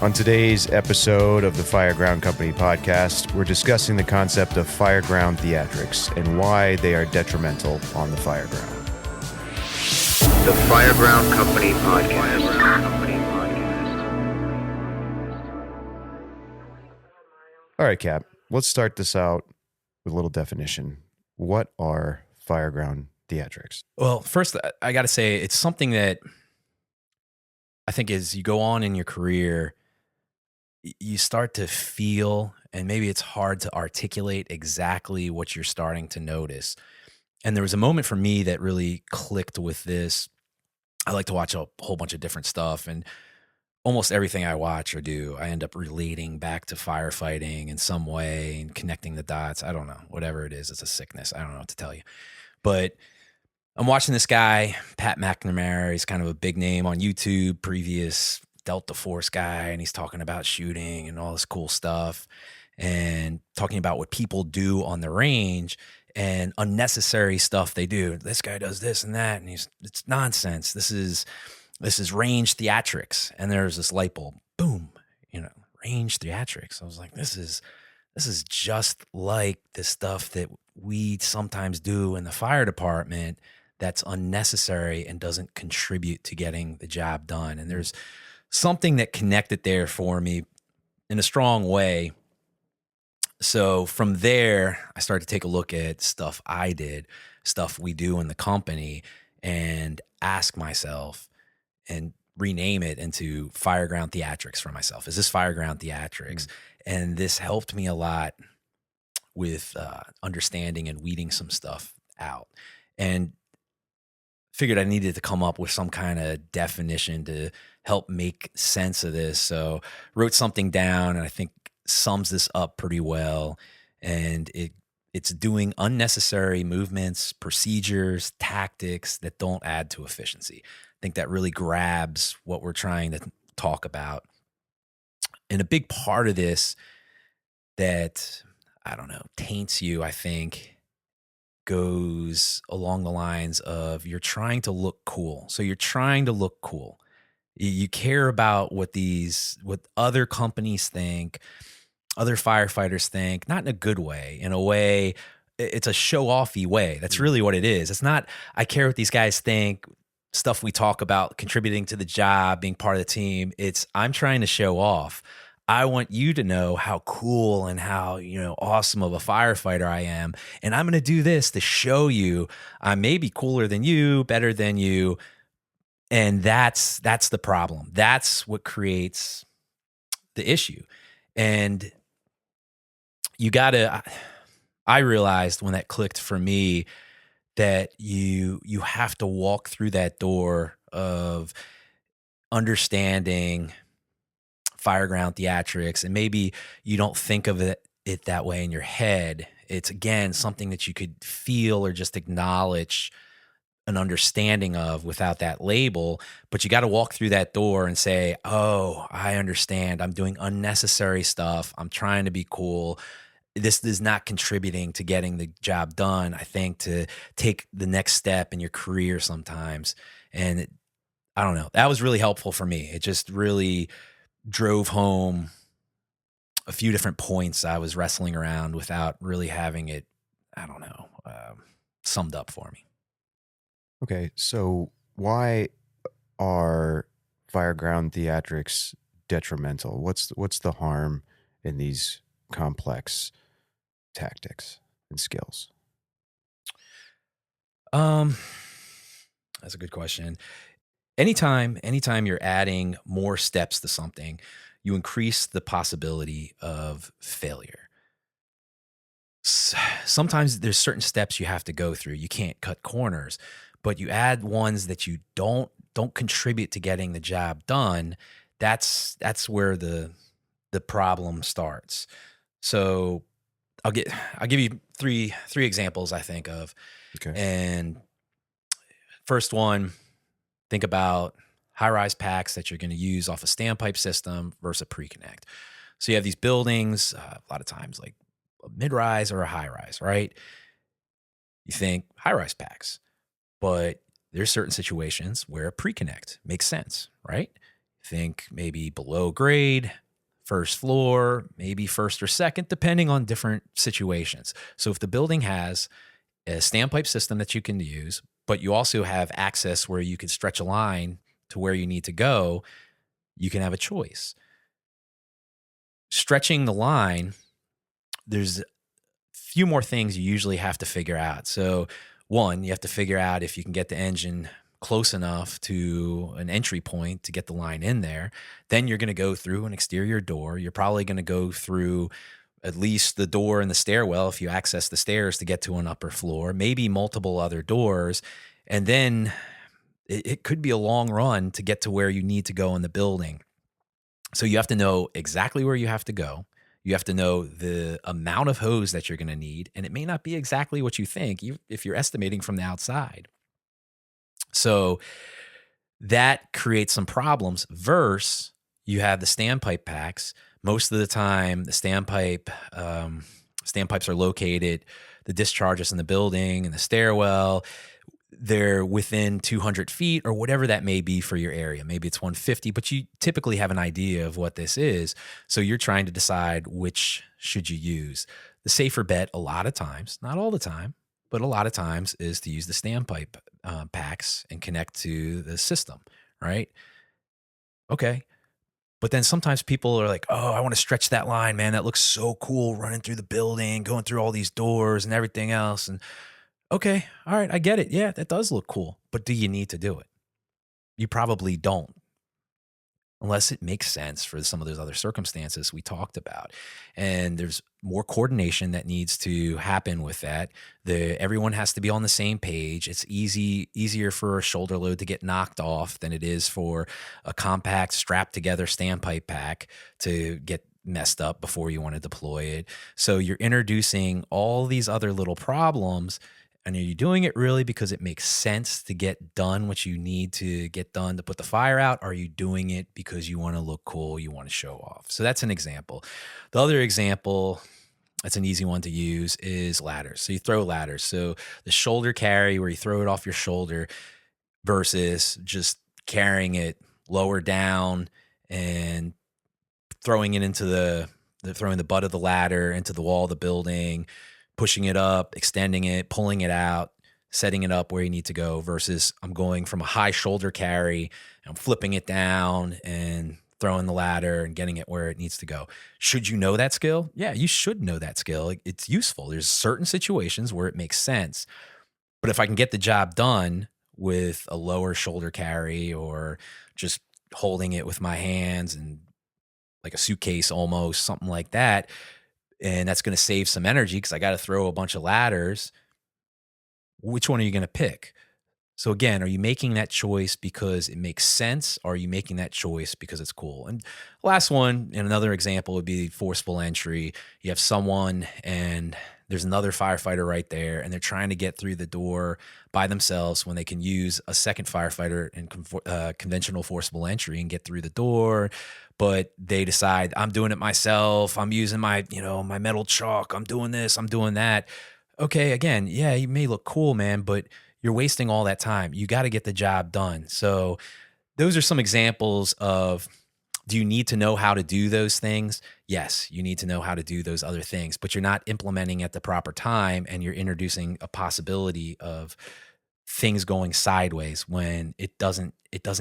On today's episode of the Fireground Company podcast, we're discussing the concept of Fireground Theatrics and why they are detrimental on the fireground. The Fireground Company podcast. All right, Cap, let's start this out with a little definition. What are Fireground Theatrics? Well, first, I got to say it's something that I think as you go on in your career, you start to feel, and maybe it's hard to articulate exactly what you're starting to notice. And there was a moment for me that really clicked with this. I like to watch a whole bunch of different stuff, and almost everything I watch or do, I end up relating back to firefighting in some way and connecting the dots. I don't know, whatever it is, it's a sickness. I don't know what to tell you. But I'm watching this guy, Pat McNamara. He's kind of a big name on YouTube, previous Delta Force guy, and he's talking about shooting and all this cool stuff and talking about what people do on the range and unnecessary stuff they do. This guy does this and that, and it's nonsense. This is range theatrics. And there's this light bulb, boom, range theatrics. I was like, this is just like the stuff that we sometimes do in the fire department that's unnecessary and doesn't contribute to getting the job done. And there's something that connected there for me in a strong way. So from there, I started to take a look at stuff I did, stuff we do in the company, and ask myself and rename it into Fireground Theatrics for myself. Is this Fireground Theatrics? And this helped me a lot with understanding and weeding some stuff out. And figured I needed to come up with some kind of definition to help make sense of this. So wrote something down, and I think sums this up pretty well. And it's doing unnecessary movements, procedures, tactics that don't add to efficiency. I think that really grabs what we're trying to talk about. And a big part of this that, taints you, I think, goes along the lines of you're trying to look cool. So you're trying to look cool. You care about what other companies think, other firefighters think, not in a good way, in a way, it's a show-offy way. That's really what it is. It's not, I care what these guys think, stuff we talk about, contributing to the job, being part of the team. It's, I'm trying to show off. I want you to know how cool and how, awesome of a firefighter I am. And I'm going to do this to show you I may be cooler than you, better than you. And that's the problem. That's what creates the issue. And I realized when that clicked for me that you have to walk through that door of understanding Fireground Theatrics, and maybe you don't think of it that way in your head. It's, again, something that you could feel or just acknowledge an understanding of without that label, but you got to walk through that door and say, oh, I understand. I'm doing unnecessary stuff. I'm trying to be cool. This is not contributing to getting the job done. I think to take the next step in your career sometimes. And I don't know, that was really helpful for me. It just really drove home a few different points I was wrestling around without really having it, summed up for me. Okay, so why are Fireground Theatrics detrimental? What's the harm in these complex tactics and skills? That's a good question. Anytime you're adding more steps to something, you increase the possibility of failure. Sometimes there's certain steps you have to go through. You can't cut corners, but you add ones that you don't contribute to getting the job done. That's where the problem starts. So I'll give you three examples I think of. Okay. And first one, think about high-rise packs that you're going to use off a standpipe system versus a pre-connect. So you have these buildings, a lot of times like a mid-rise or a high-rise, right? You think high-rise packs, but there's certain situations where a pre-connect makes sense, right? Think maybe below grade, first floor, maybe first or second, depending on different situations. So if the building has a standpipe system that you can use, but you also have access where you can stretch a line to where you need to go, you can have a choice. Stretching the line, there's a few more things you usually have to figure out. So, one, you have to figure out if you can get the engine close enough to an entry point to get the line in there. Then you're going to go through an exterior door. You're probably going to go through at least the door in the stairwell if you access the stairs to get to an upper floor, maybe multiple other doors. And then it could be a long run to get to where you need to go in the building. So you have to know exactly where you have to go. You have to know the amount of hose that you're going to need. And it may not be exactly what you think if you're estimating from the outside. So that creates some problems. Versus you have the standpipe packs. Most of the time, the standpipes are located, the discharges in the building and the stairwell, they're within 200 feet or whatever that may be for your area. Maybe it's 150, but you typically have an idea of what this is. So you're trying to decide which should you use. The safer bet a lot of times, not all the time, but a lot of times is to use the standpipe packs and connect to the system, right? Okay. But then sometimes people are like, oh, I want to stretch that line, man. That looks so cool running through the building, going through all these doors and everything else. And okay, all right, I get it. Yeah, that does look cool. But do you need to do it? You probably don't, unless it makes sense for some of those other circumstances we talked about. And there's more coordination that needs to happen with that. Everyone has to be on the same page. It's easier for a shoulder load to get knocked off than it is for a compact strapped together standpipe pack to get messed up before you want to deploy it. So you're introducing all these other little problems. And are you doing it really because it makes sense to get done what you need to get done to put the fire out? Or are you doing it because you want to look cool, you want to show off? So that's an example. The other example, that's an easy one to use, is ladders. So you throw ladders. So the shoulder carry where you throw it off your shoulder versus just carrying it lower down and throwing it into throwing the butt of the ladder into the wall of the building, pushing it up, extending it, pulling it out, setting it up where you need to go, versus I'm going from a high shoulder carry, I'm flipping it down and throwing the ladder and getting it where it needs to go. Should you know that skill? Yeah, you should know that skill. It's useful. There's certain situations where it makes sense. But if I can get the job done with a lower shoulder carry or just holding it with my hands and like a suitcase almost, something like that, and that's going to save some energy because I got to throw a bunch of ladders, which one are you going to pick? So again, are you making that choice because it makes sense? Or are you making that choice because it's cool? And last one, and another example would be forcible entry. You have someone and there's another firefighter right there, and they're trying to get through the door by themselves when they can use a second firefighter in conventional forcible entry and get through the door. But they decide, I'm doing it myself. I'm using my metal chalk. I'm doing this. I'm doing that. Okay, again, yeah, you may look cool, man, but you're wasting all that time. You got to get the job done. So those are some examples of, do you need to know how to do those things? Yes, you need to know how to do those other things, but you're not implementing at the proper time, and you're introducing a possibility of things going sideways when it doesn't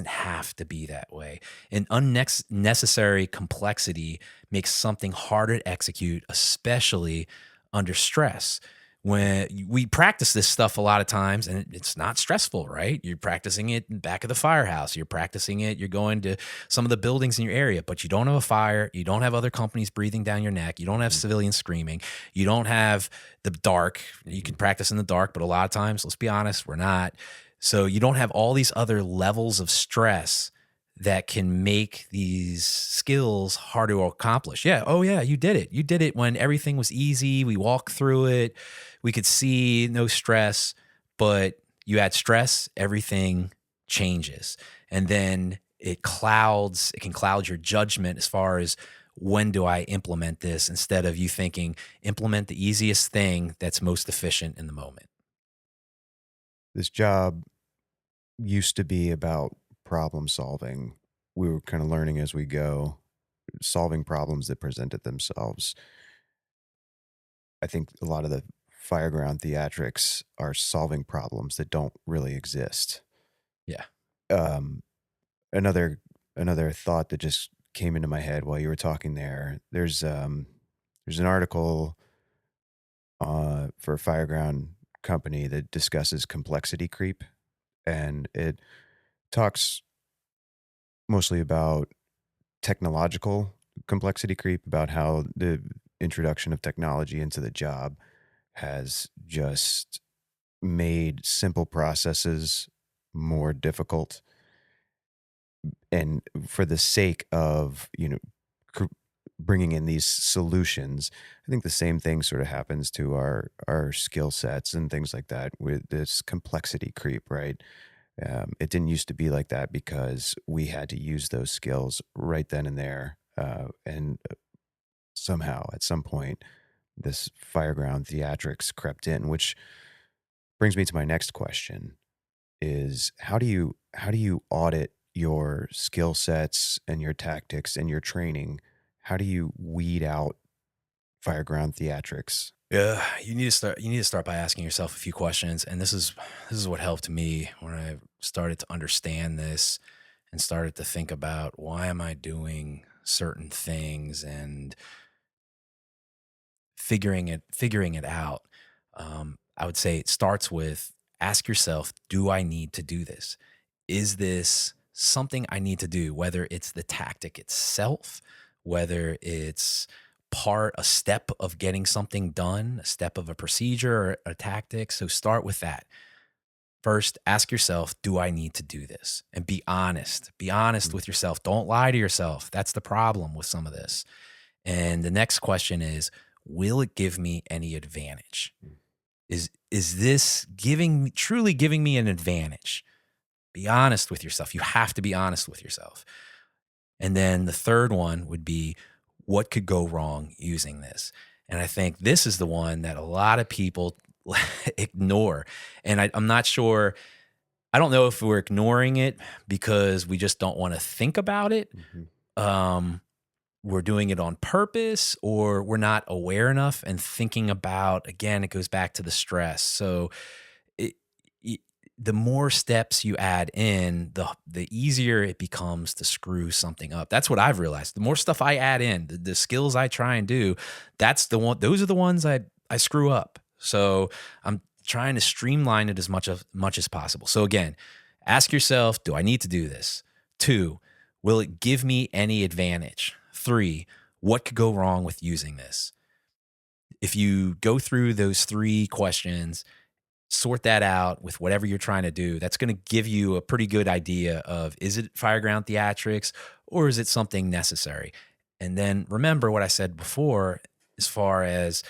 have to be that way. And unnecessary complexity makes something harder to execute, especially under stress. When we practice this stuff a lot of times, and it's not stressful, right? You're practicing it in back of the firehouse. You're practicing it. You're going to some of the buildings in your area, but you don't have a fire. You don't have other companies breathing down your neck. You don't have civilians screaming. You don't have the dark. You can practice in the dark, but a lot of times, let's be honest, we're not. So you don't have all these other levels of stress that can make these skills hard to accomplish. Yeah. Oh yeah, you did it. You did it when everything was easy. We walked through it. We could see no stress, but you add stress, everything changes. And then it can cloud your judgment as far as, when do I implement this, instead of you thinking, implement the easiest thing that's most efficient in the moment. This job used to be about problem solving. we were kind of learning as we go, solving problems that presented themselves. I think a lot of the Fireground theatrics are solving problems that don't really exist. Yeah. Um, another another thought that just came into my head while you were talking there. There's an article for Fireground Company that discusses complexity creep, and it talks mostly about technological complexity creep, about how the introduction of technology into the job has just made simple processes more difficult, and for the sake of cr- bringing in these solutions, I think the same thing sort of happens to our skill sets and things like that with this complexity creep, right? It didn't used to be like that because we had to use those skills right then and there, and somehow at some point this fireground theatrics crept in, which brings me to my next question: is how do you audit your skill sets and your tactics and your training? How do you weed out fireground theatrics? Yeah, you need to start by asking yourself a few questions, and this is what helped me when I started to understand this and started to think about why am I doing certain things and figuring it out. I would say it starts with ask yourself, do I need to do this? Is this something I need to do? Whether it's the tactic itself, whether it's a step of getting something done, a step of a procedure or a tactic. So start with that. First, ask yourself, do I need to do this? And be honest. Be honest Mm, with yourself. Don't lie to yourself. That's the problem with some of this. And the next question is, will it give me any advantage? mm. Is this truly giving me an advantage? Be honest with yourself. You have to be honest with yourself. And then the third one would be, what could go wrong using this? And I think this is the one that a lot of people ignore. And I'm not sure, I don't know if we're ignoring it because we just don't want to think about it. Mhm. Um, we're doing it on purpose, or we're not aware enough and thinking about, again, it goes back to the stress. So it, it the more steps you add in, the easier it becomes to screw something up. That's what I've realized. The more stuff I add in, the skills I try and do, those are the ones I screw up. So I'm trying to streamline it as much as possible. So again, ask yourself, do I need to do this? 2, will it give me any advantage? 3, what could go wrong with using this? If you go through those 3 questions, sort that out with whatever you're trying to do, that's going to give you a pretty good idea of, is it fireground theatrics or is it something necessary? And then remember what I said before, as far as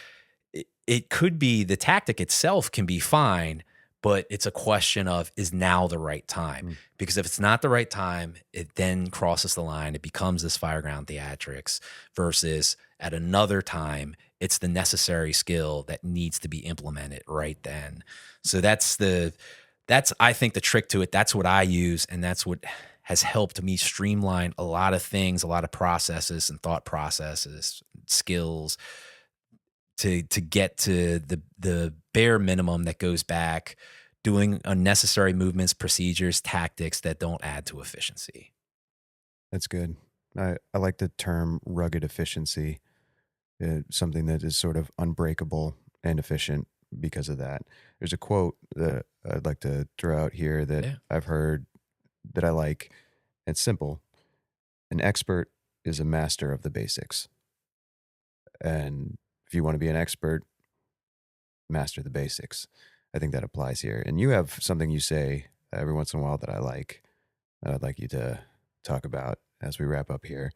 it could be the tactic itself can be fine, but it's a question of, is now the right time? Mm. Because if it's not the right time, it then crosses the line. It becomes this fireground theatrics versus at another time, it's the necessary skill that needs to be implemented right then. So that's I think the trick to it. That's what I use, and that's what has helped me streamline a lot of things, a lot of processes and thought processes, skills to get to the bare minimum that goes back, doing unnecessary movements, procedures, tactics that don't add to efficiency. That's good. I like the term rugged efficiency, something that is sort of unbreakable and efficient because of that. There's a quote that I'd like to throw out here that Yeah. I've heard that I like. It's simple: an expert is a master of the basics. And if you want to be an expert, master the basics. I think that applies here. And you have something you say every once in a while that I like, that I'd like you to talk about as we wrap up here.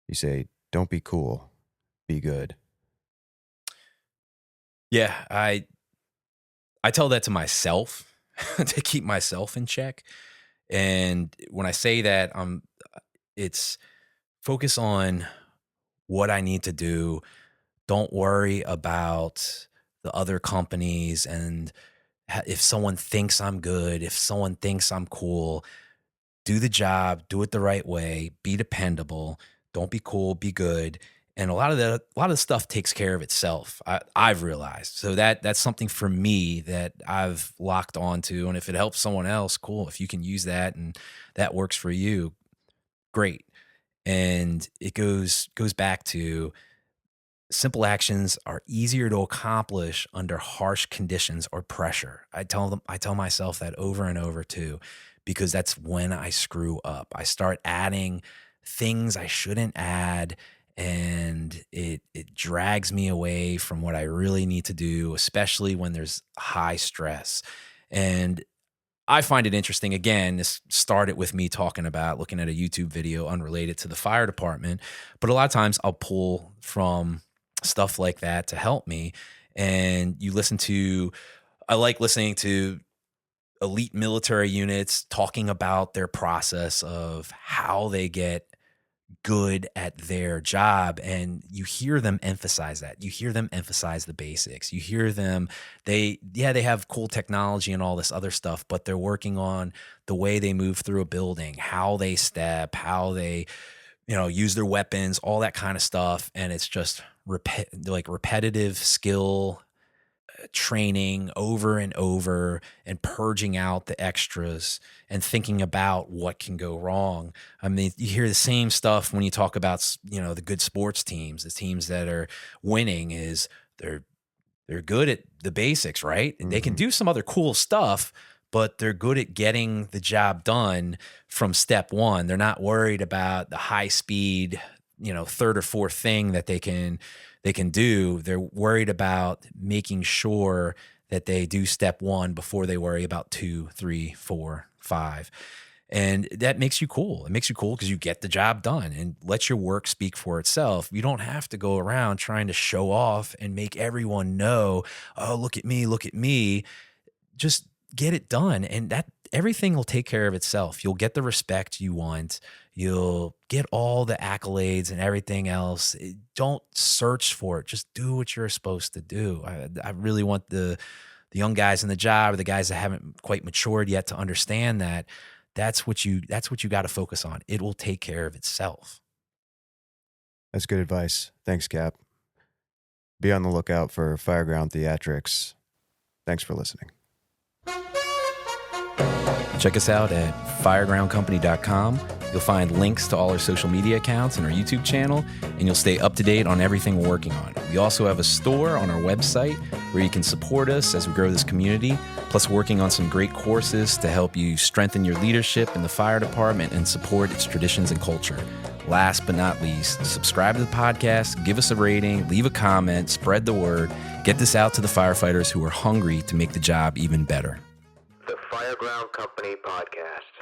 You say, don't be cool, be good. Yeah, I tell that to myself to keep myself in check. And when I say that, it's focus on what I need to do. Don't worry about the other companies and if someone thinks I'm good, if someone thinks I'm cool. do the job, do it the right way, be dependable, don't be cool, be good. And a lot of the stuff takes care of itself. I've realized. So that's something for me that I've locked onto. And if it helps someone else, cool. If you can use that and that works for you, great. And it goes back to simple actions are easier to accomplish under harsh conditions or pressure. I tell myself that over and over too, because that's when I screw up. I start adding things I shouldn't add, and it drags me away from what I really need to do, especially when there's high stress. And I find it interesting. Again, this started with me talking about looking at a YouTube video unrelated to the fire department, but a lot of times I'll pull from stuff like that to help me. And I like listening to elite military units talking about their process of how they get good at their job, and you hear them emphasize that. You hear them emphasize the basics. You hear them, they have cool technology and all this other stuff, but they're working on the way they move through a building, how they step, how they use their weapons, all that kind of stuff. And it's just repetitive skill training over and over, and purging out the extras and thinking about what can go wrong. I mean, you hear the same stuff when you talk about, the good sports teams, the teams that are winning is they're good at the basics, right? And they can do some other cool stuff, but they're good at getting the job done from step one. They're not worried about the high speed, third or fourth thing that they can do. They're worried about making sure that they do step one before they worry about 2, 3, 4, 5. And that makes you cool. It makes you cool because you get the job done and let your work speak for itself. You don't have to go around trying to show off and make everyone know, oh, look at me, look at me. Just get it done. And that everything will take care of itself. You'll get the respect you want. You'll get all the accolades and everything else. Don't search for it. Just do what you're supposed to do. I really want the young guys in the job, or the guys that haven't quite matured yet, to understand that that's what you got to focus on. It will take care of itself. That's good advice. Thanks, Cap. Be on the lookout for Fireground Theatrics. Thanks for listening. Check us out at firegroundcompany.com. You'll find links to all our social media accounts and our YouTube channel, and you'll stay up to date on everything we're working on. We also have a store on our website where you can support us as we grow this community, plus working on some great courses to help you strengthen your leadership in the fire department and support its traditions and culture. Last but not least, subscribe to the podcast, give us a rating, leave a comment, spread the word, get this out to the firefighters who are hungry to make the job even better. The Fireground Company Podcast.